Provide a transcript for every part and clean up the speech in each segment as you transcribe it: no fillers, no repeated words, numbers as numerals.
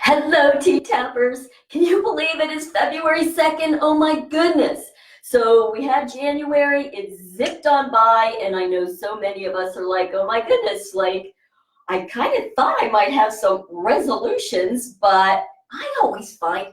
Hello, T-Tappers. Can you believe it is February 2nd? Oh my goodness. So we had January, it zipped on by, and I know so many of us are like, oh my goodness, like I kind of thought I might have some resolutions, but I always find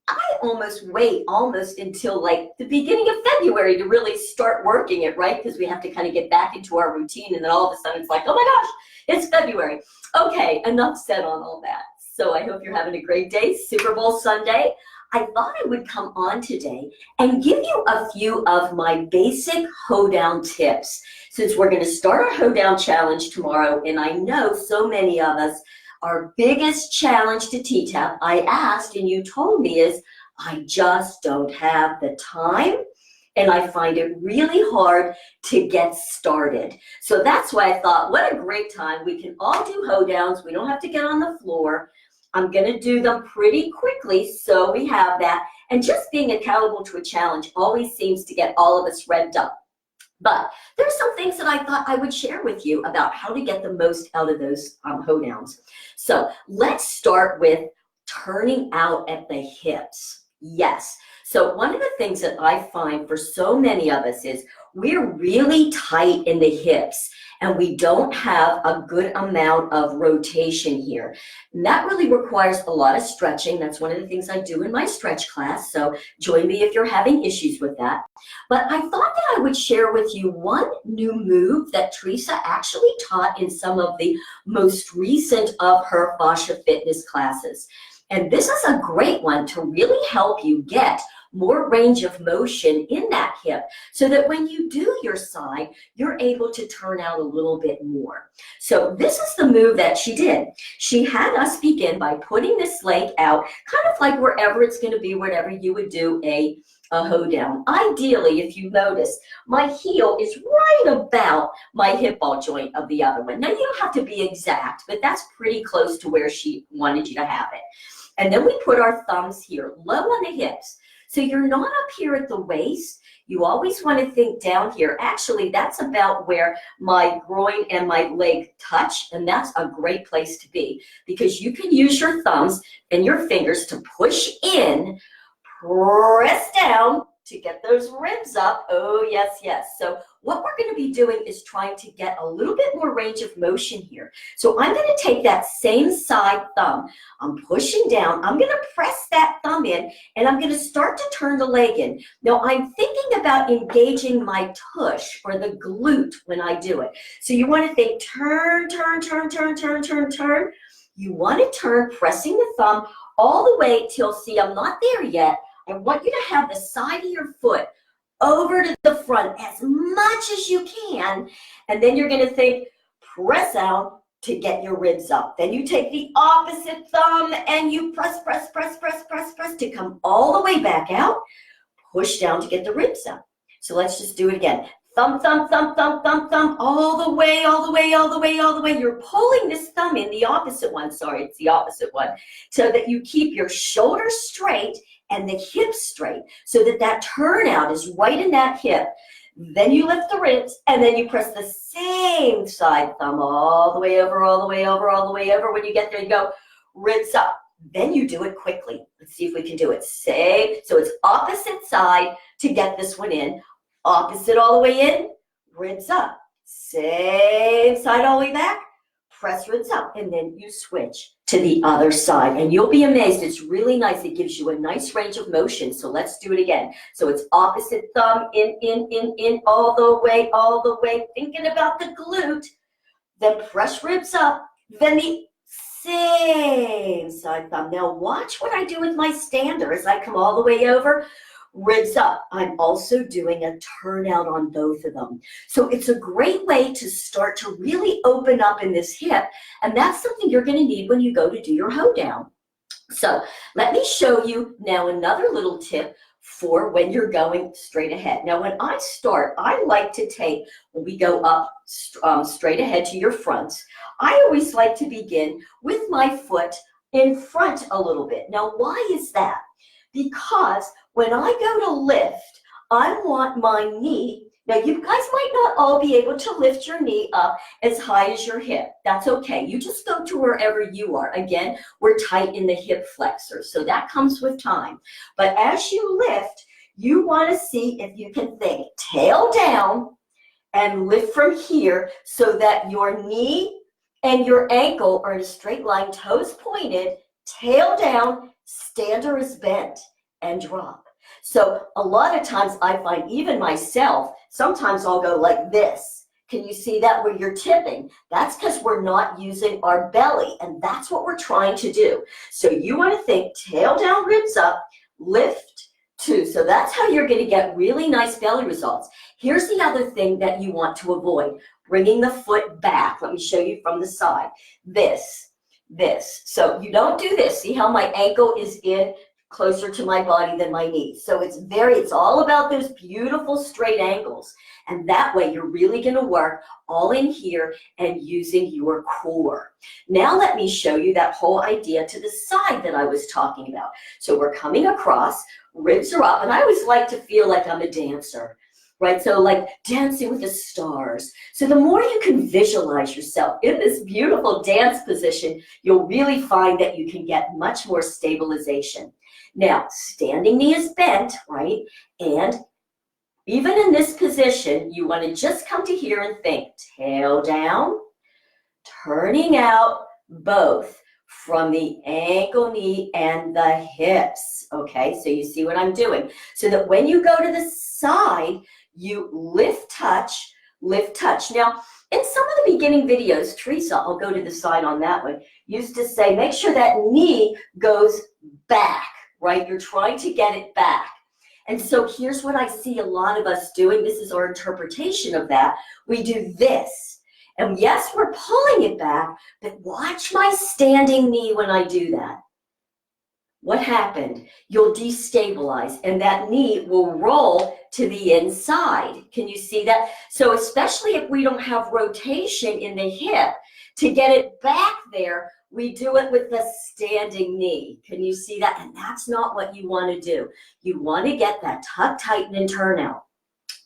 I almost wait almost until like the beginning of February to really start working it, right? Because we have to kind of get back into our routine, and then all of a sudden it's like, oh my gosh, it's February. Okay, enough said on all that. So I hope you're having a great day. Super Bowl Sunday. I thought I would come on today and give you a few of my basic hoedown tips, since we're going to start our hoedown challenge tomorrow, and I know so many of us, our biggest challenge to T-Tapp, I asked and you told me, is I just don't have the time and I find it really hard to get started. So that's why I thought, what a great time. We can all do hoedowns. We don't have to get on the floor. I'm going to do them pretty quickly, so we have that. And just being accountable to a challenge always seems to get all of us revved up. But there's some things that I thought I would share with you about how to get the most out of those hoedowns. So let's start with turning out at the hips. Yes. So one of the things that I find for so many of us is we're really tight in the hips and we don't have a good amount of rotation here. And that really requires a lot of stretching. That's one of the things I do in my stretch class. So join me if you're having issues with that. But I thought that I would share with you one new move that Teresa actually taught in some of the most recent of her fascia fitness classes. And this is a great one to really help you get more range of motion in that hip so that when you do your side, you're able to turn out a little bit more. So this is the move that she did. She had us begin by putting this leg out, kind of like wherever it's going to be, wherever you would do a hoedown. Ideally, if you notice, my heel is right about my hip ball joint of the other one. Now, you don't have to be exact, but that's pretty close to where she wanted you to have it. And then we put our thumbs here, low on the hips. So you're not up here at the waist. You always want to think down here. Actually, that's about where my groin and my leg touch, and that's a great place to be because you can use your thumbs and your fingers to push in, press down to get those ribs up. Oh, yes, yes. So what we're going to be doing is trying to get a little bit more range of motion here. So I'm going to take that same side thumb. I'm pushing down. I'm going to press that thumb in, and I'm going to start to turn the leg in. Now, I'm thinking about engaging my tush or the glute when I do it. So you want to think turn, turn, turn, turn, turn, turn, turn. You want to turn, pressing the thumb all the way till, see, I'm not there yet. I want you to have the side of your foot over to the front as much as you can, and then you're going to think, press out to get your ribs up. Then you take the opposite thumb and you press, press, press, press, press, press to come all the way back out, push down to get the ribs up. So let's just do it again. Thumb, thumb, thumb, thumb, thumb, thumb, all the way, all the way, all the way, all the way. You're pulling this thumb in, the opposite one, sorry, it's the opposite one, so that you keep your shoulders straight and the hips straight, so that that turnout is right in that hip. Then you lift the ribs, and then you press the same side thumb all the way over, all the way over, all the way over. When you get there, you go, ribs up. Then you do it quickly. Let's see if we can do it. So it's opposite side to get this one in. Opposite all the way in, ribs up. Same side all the way back, press ribs up, and then you switch to the other side. And you'll be amazed. It's really nice. It gives you a nice range of motion. So let's do it again. So it's opposite thumb, in, all the way, thinking about the glute. Then press ribs up. Then the same side thumb. Now watch what I do with my stander as I come all the way over. Ribs up. I'm also doing a turnout on both of them. So it's a great way to start to really open up in this hip, and that's something you're going to need when you go to do your hoedown. So let me show you now another little tip for when you're going straight ahead. Now when I start, I like to take, when we go up straight ahead to your fronts, I always like to begin with my foot in front a little bit. Now why is that? Because when I go to lift, I want my knee Now, you guys might not all be able to lift your knee up as high as your hip. That's okay. You just go to wherever you are. Again, we're tight in the hip flexor, so that comes with time. But as you lift, you want to see if you can think tail down and lift from here so that your knee and your ankle are in a straight line, toes pointed, tail down, stander is bent, and drop. So a lot of times I find, even myself, sometimes I'll go like this. Can you see that where you're tipping? That's because we're not using our belly, and that's what we're trying to do. So you want to think tail down, ribs up, lift, two. So that's how you're going to get really nice belly results. Here's the other thing that you want to avoid, bringing the foot back. Let me show you from the side. This. So you don't do this. See how my ankle is in closer to my body than my knee. So it's all about those beautiful straight angles. And that way you're really going to work all in here and using your core. Now let me show you that whole idea to the side that I was talking about. So we're coming across, ribs are up, and I always like to feel like I'm a dancer. Right, so like dancing with the stars. So the more you can visualize yourself in this beautiful dance position, you'll really find that you can get much more stabilization. Now, standing knee is bent, right? And even in this position, you want to just come to here and think tail down, turning out both from the ankle, knee, and the hips. Okay, so you see what I'm doing. So that when you go to the side, you lift, touch, lift, touch. Now, in some of the beginning videos, Teresa, I'll go to the side on that one, used to say, make sure that knee goes back, right? You're trying to get it back. And so here's what I see a lot of us doing. This is our interpretation of that. We do this. And yes, we're pulling it back, but watch my standing knee when I do that. What happened? You'll destabilize, and that knee will roll to the inside. Can you see that? So especially if we don't have rotation in the hip, to get it back there, we do it with the standing knee. Can you see that? And that's not what you want to do. You want to get that tuck, tighten, and turn out.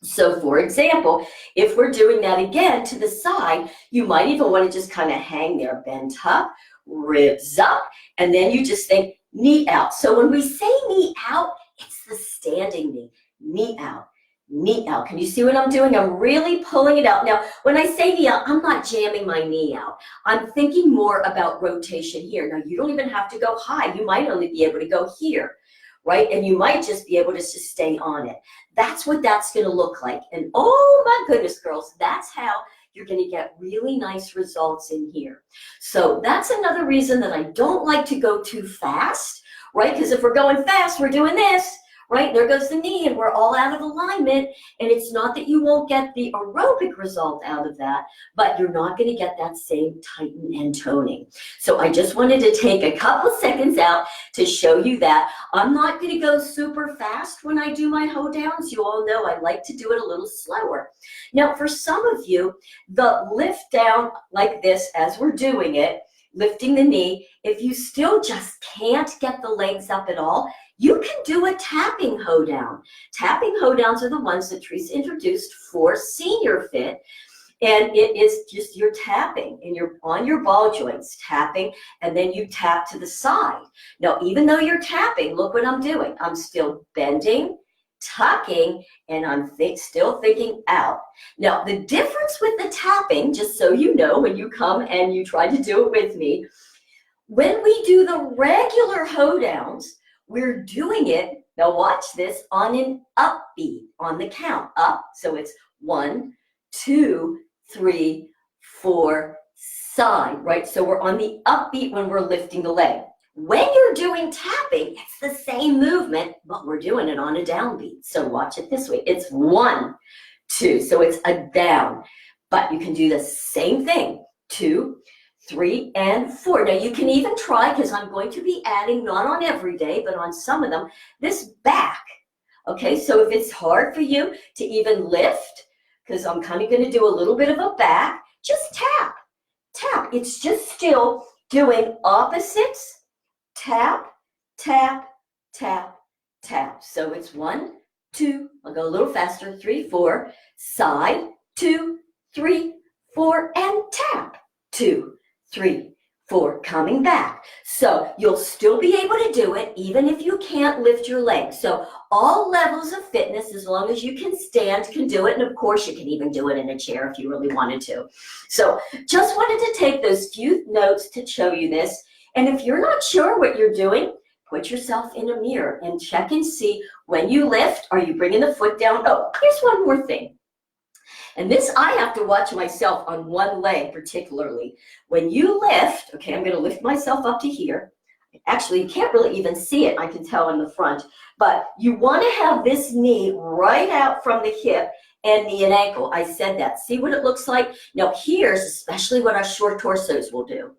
So for example, if we're doing that again to the side, you might even want to just kind of hang there, bend up, ribs up, and then you just think knee out. So when we say knee out, it's the standing knee. Knee out, knee out. Can you see what I'm doing? I'm really pulling it out. Now, when I say knee out, I'm not jamming my knee out. I'm thinking more about rotation here. Now, you don't even have to go high. You might only be able to go here, right? And you might just be able to just stay on it. That's what that's going to look like. And oh my goodness, girls, that's how you're going to get really nice results in here. So that's another reason that I don't like to go too fast, right? Because if we're going fast, we're doing this, right? There goes the knee and we're all out of alignment. And it's not that you won't get the aerobic result out of that, but you're not going to get that same tighten and toning. So I just wanted to take a couple seconds out to show you that. I'm not going to go super fast when I do my hoe downs. You all know I like to do it a little slower. Now, for some of you, the lift down like this as we're doing it, lifting the knee, if you still just can't get the legs up at all, you can do a tapping hoe down. Tapping hoe downs are the ones that Teresa introduced for Senior Fit. And it is just you're tapping and you're on your ball joints, tapping, and then you tap to the side. Now, even though you're tapping, look what I'm doing. I'm still bending, tucking, and I'm still thinking out. Now, the difference with the tapping, just so you know, when you come and you try to do it with me, when we do the regular hoe downs, we're doing it, now watch this, on an upbeat, on the count, up. So it's 1, 2, 3, 4, side, right? So we're on the upbeat when we're lifting the leg. When you're doing tapping, it's the same movement, but we're doing it on a downbeat. So watch it this way. It's 1, 2. So it's a down, but you can do the same thing. 2, 3, and 4. Now you can even try, because I'm going to be adding, not on every day, but on some of them, this back. Okay, so if it's hard for you to even lift, because I'm kind of going to do a little bit of a back, just tap, tap. It's just still doing opposites, tap, tap, tap, tap. So it's 1, 2, I'll go a little faster, 3, 4, side, 2, 3, 4, and tap, 2, 3, 4, coming back. So you'll still be able to do it even if you can't lift your legs. So all levels of fitness, as long as you can stand, can do it. And of course, you can even do it in a chair if you really wanted to. So just wanted to take those few notes to show you this. And if you're not sure what you're doing, put yourself in a mirror and check and see when you lift, are you bringing the foot down? Oh, here's one more thing. And this, I have to watch myself on one leg particularly. When you lift, okay, I'm going to lift myself up to here. Actually, you can't really even see it. I can tell in the front. But you want to have this knee right out from the hip and knee and ankle. I said that. See what it looks like? Now, here's especially what our short torsos will do.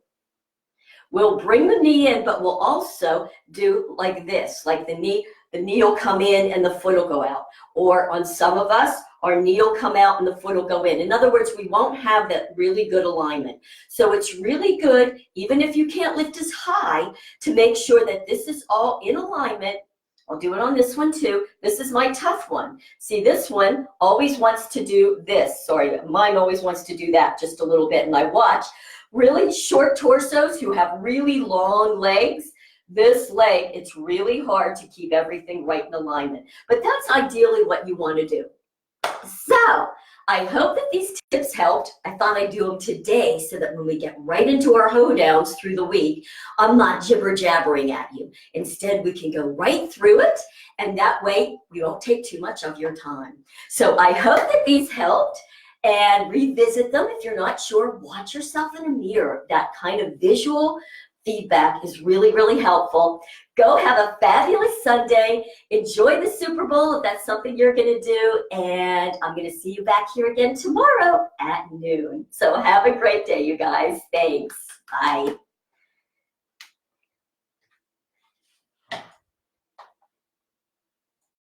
We'll bring the knee in, but we'll also do like this, like the knee will come in and the foot will go out. Or on some of us, our knee will come out and the foot will go in. In other words, we won't have that really good alignment. So it's really good, even if you can't lift as high, to make sure that this is all in alignment. I'll do it on this one too. This is my tough one. See, this one always wants to do this. Sorry, mine always wants to do that just a little bit. And I watch really short torsos who have really long legs. This leg, it's really hard to keep everything right in alignment. But that's ideally what you want to do. So I hope that these tips helped. I thought I'd do them today so that when we get right into our hoe downs through the week, I'm not jibber jabbering at you. Instead, we can go right through it, and that way we won't take too much of your time. So I hope that these helped, and revisit them. If you're not sure, watch yourself in a mirror. That kind of visual feedback is really, really helpful. Go have a fabulous Sunday. Enjoy the Super Bowl if that's something you're going to do. And I'm going to see you back here again tomorrow at noon. So have a great day, you guys. Thanks. Bye.